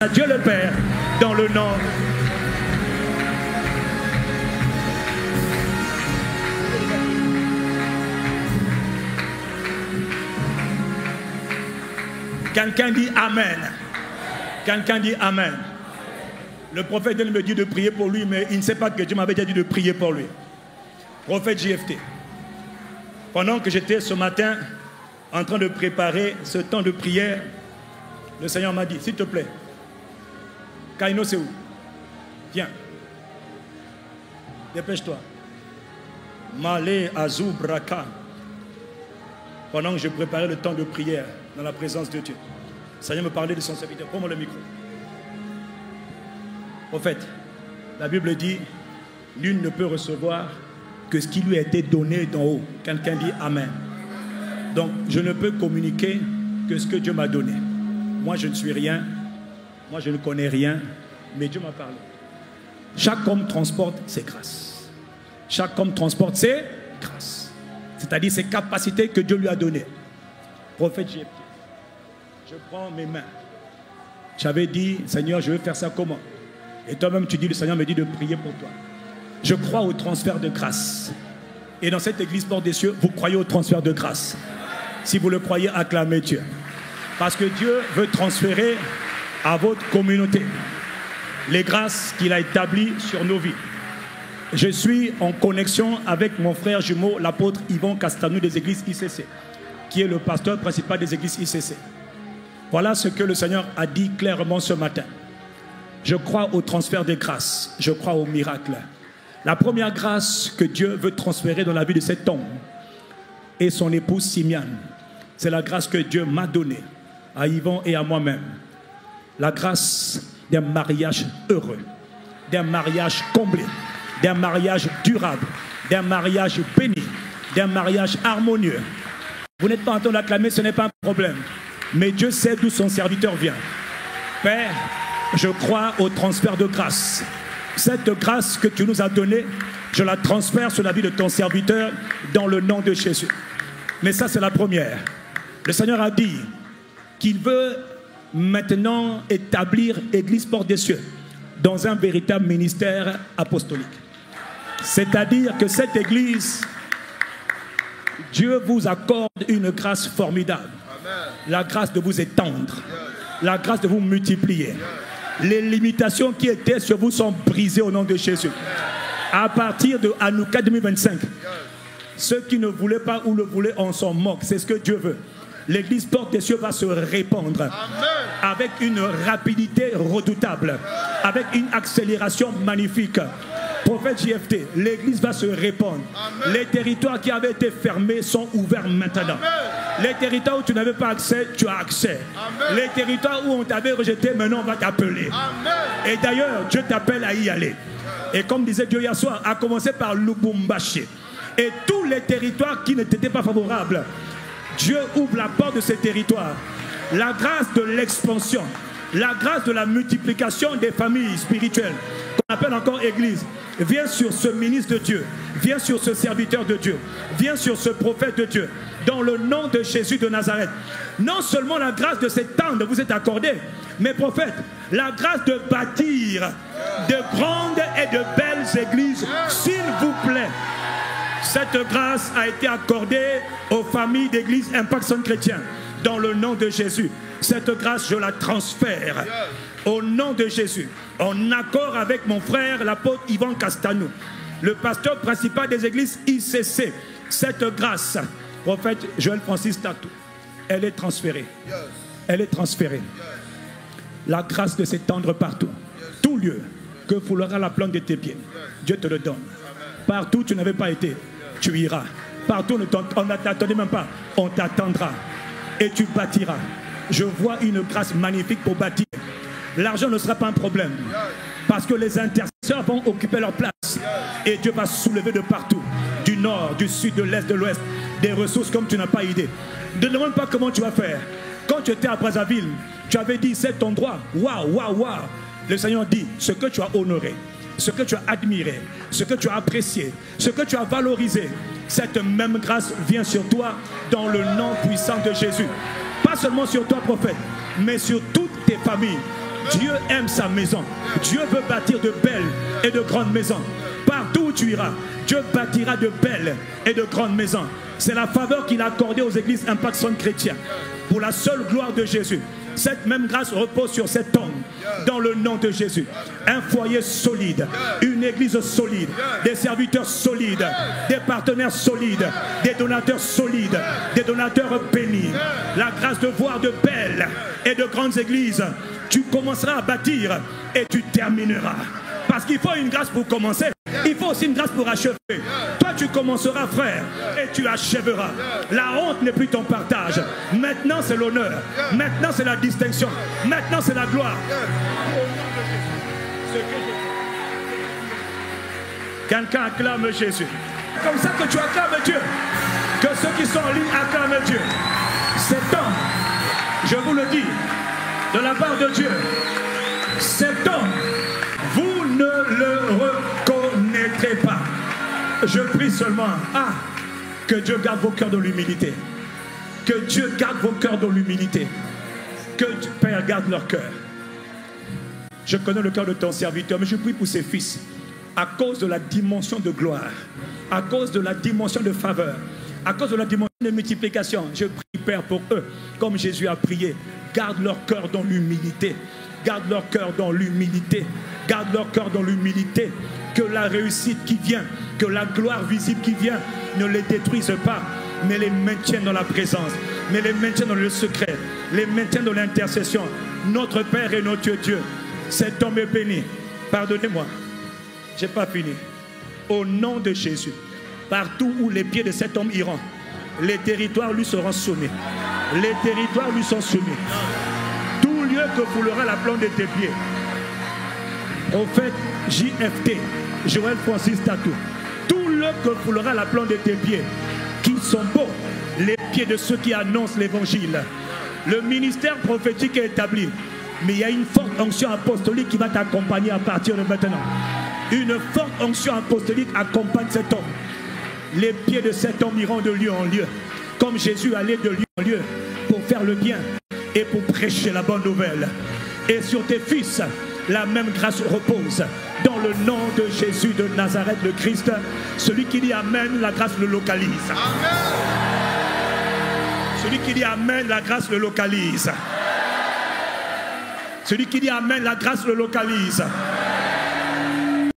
à Dieu le Père, dans le nom. Quelqu'un dit Amen. Quelqu'un dit Amen. Le prophète me dit de prier pour lui, mais il ne sait pas que Dieu m'avait déjà dit de prier pour lui. Prophète JFT. Pendant que j'étais ce matin en train de préparer ce temps de prière, le Seigneur m'a dit, s'il te plaît, Kaino c'est où? Viens. Dépêche-toi. Malé Azou Braka. Pendant que je préparais le temps de prière dans la présence de Dieu, le Seigneur me parlait de son serviteur. Prends-moi le micro. Au fait, la Bible dit, nul ne peut recevoir que ce qui lui a été donné d'en haut. Quelqu'un dit Amen. Donc, je ne peux communiquer que ce que Dieu m'a donné. Moi, je ne suis rien. Moi, je ne connais rien. Mais Dieu m'a parlé. Chaque homme transporte ses grâces. Chaque homme transporte ses grâces. C'est-à-dire ses capacités que Dieu lui a données. Prophète JFT, je prends mes mains. J'avais dit, Seigneur, je veux faire ça comment? Et toi-même, tu dis, le Seigneur me dit de prier pour toi. Je crois au transfert de grâce. Et dans cette église Porte des Cieux, vous croyez au transfert de grâce. Si vous le croyez, acclamez Dieu. Parce que Dieu veut transférer à votre communauté les grâces qu'il a établies sur nos vies. Je suis en connexion avec mon frère jumeau, l'apôtre Yvon Castanou des églises ICC, qui est le pasteur principal des églises ICC. Voilà ce que le Seigneur a dit clairement ce matin. Je crois au transfert des grâces. Je crois au miracle. La première grâce que Dieu veut transférer dans la vie de cet homme et son épouse Simiane, c'est la grâce que Dieu m'a donnée à Yvon et à moi-même. La grâce d'un mariage heureux, d'un mariage comblé, d'un mariage durable, d'un mariage béni, d'un mariage harmonieux. Vous n'êtes pas en train d'acclamer, ce n'est pas un problème. Mais Dieu sait d'où son serviteur vient. Père, je crois au transfert de grâce. Cette grâce que tu nous as donnée, je la transfère sur la vie de ton serviteur dans le nom de Jésus. Mais ça, c'est la première. Le Seigneur a dit qu'il veut maintenant établir Église Porte des Cieux dans un véritable ministère apostolique. C'est-à-dire que cette Église, Dieu vous accorde une grâce formidable. La grâce de vous étendre, la grâce de vous multiplier. Les limitations qui étaient sur vous sont brisées au nom de Jésus. À partir de Hanouka 2025, ceux qui ne voulaient pas ou le voulaient, on s'en moque. C'est ce que Dieu veut. L'église Porte des Cieux va se répandre. Amen. Avec une rapidité redoutable, avec une accélération magnifique. Prophète JFT, l'église va se répandre. Amen. Les territoires qui avaient été fermés sont ouverts maintenant. Amen. Les territoires où tu n'avais pas accès, tu as accès. Amen. Les territoires où on t'avait rejeté, maintenant on va t'appeler. Et d'ailleurs, Dieu t'appelle à y aller. Et comme disait Dieu hier soir, à commencer par Lubumbashi. Et tous les territoires qui ne t'étaient pas favorables, Dieu ouvre la porte de ces territoires. La grâce de l'expansion, la grâce de la multiplication des familles spirituelles, qu'on appelle encore église, vient sur ce ministre de Dieu, vient sur ce serviteur de Dieu, vient sur ce prophète de Dieu, dans le nom de Jésus de Nazareth. Non seulement la grâce de s'étendre vous est accordée, mais prophète, la grâce de bâtir de grandes et de belles églises, s'il vous plaît. Cette grâce a été accordée aux familles d'église Impact Centre Chrétien, dans le nom de Jésus. Cette grâce, je la transfère au nom de Jésus, en accord avec mon frère, l'apôtre Yvon Castanou, le pasteur principal des églises ICC. Cette grâce, prophète Joël Francis Tatou, elle est transférée. Elle est transférée. La grâce de s'étendre partout. Tout lieu que foulera la plante de tes pieds, Dieu te le donne. Partout où tu n'avais pas été, tu iras. Partout on ne t'attendait même pas, on t'attendra. Et tu bâtiras. Je vois une grâce magnifique pour bâtir. L'argent ne sera pas un problème. Parce que les intercesseurs vont occuper leur place. Et Dieu va soulever de partout. Du nord, du sud, de l'est, de l'ouest. Des ressources comme tu n'as pas idée. Ne demande pas comment tu vas faire. Quand tu étais à Brazzaville, tu avais dit c'est ton droit. Waouh, waouh, waouh. Le Seigneur dit ce que tu as honoré, ce que tu as admiré, ce que tu as apprécié, ce que tu as valorisé. Cette même grâce vient sur toi dans le nom puissant de Jésus. Pas seulement sur toi, prophète, mais sur toutes tes familles. Dieu aime sa maison. Dieu veut bâtir de belles et de grandes maisons. Partout où tu iras, Dieu bâtira de belles et de grandes maisons. C'est la faveur qu'il a accordée aux églises Impact Son Chrétien. Pour la seule gloire de Jésus. Cette même grâce repose sur cet homme. Dans le nom de Jésus. Un foyer solide. Une église solide. Des serviteurs solides. Des partenaires solides. Des donateurs solides. Des donateurs bénis. La grâce de voir de belles et de grandes églises. Tu commenceras à bâtir et tu termineras. Parce qu'il faut une grâce pour commencer. Il faut aussi une grâce pour achever. Toi, tu commenceras, frère, et tu achèveras. La honte n'est plus ton partage. Maintenant, c'est l'honneur. Maintenant, c'est la distinction. Maintenant, c'est la gloire. Quelqu'un acclame Jésus. C'est comme ça que tu acclames Dieu. Que ceux qui sont en ligne acclament Dieu. Cet homme, je vous le dis, de la part de Dieu, cet homme, vous ne le reconnaîtrez pas. Je prie seulement, que Dieu garde vos cœurs dans l'humilité. Que Dieu garde vos cœurs dans l'humilité. Que Père garde leur cœur. Je connais le cœur de ton serviteur, mais je prie pour ses fils. À cause de la dimension de gloire, à cause de la dimension de faveur, à cause de la dimension de multiplication, je prie, Père, pour eux, comme Jésus a prié. Garde leur cœur dans l'humilité. Garde leur cœur dans l'humilité. Garde leur cœur dans l'humilité. Que la réussite qui vient, que la gloire visible qui vient ne les détruise pas, mais les maintienne dans la présence, mais les maintienne dans le secret, les maintienne dans l'intercession. Notre Père et notre Dieu, cet homme est béni. Pardonnez-moi, je n'ai pas fini. Au nom de Jésus, partout où les pieds de cet homme iront, les territoires lui seront soumis. Les territoires lui sont soumis. Tout lieu que foulera la plante de tes pieds. Prophète JFT, Joël Francis Tatou, tout lieu que foulera la plante de tes pieds, qui sont beaux, les pieds de ceux qui annoncent l'évangile. Le ministère prophétique est établi, mais il y a une forte onction apostolique qui va t'accompagner à partir de maintenant. Une forte onction apostolique accompagne cet homme. Les pieds de cet homme iront de lieu en lieu, comme Jésus allait de lieu en lieu pour faire le bien et pour prêcher la bonne nouvelle. Et sur tes fils, la même grâce repose. Dans le nom de Jésus de Nazareth, le Christ, celui qui dit Amen, la grâce le localise. Amen. Celui qui dit Amen, la grâce le localise. Celui qui dit Amen, la grâce le localise.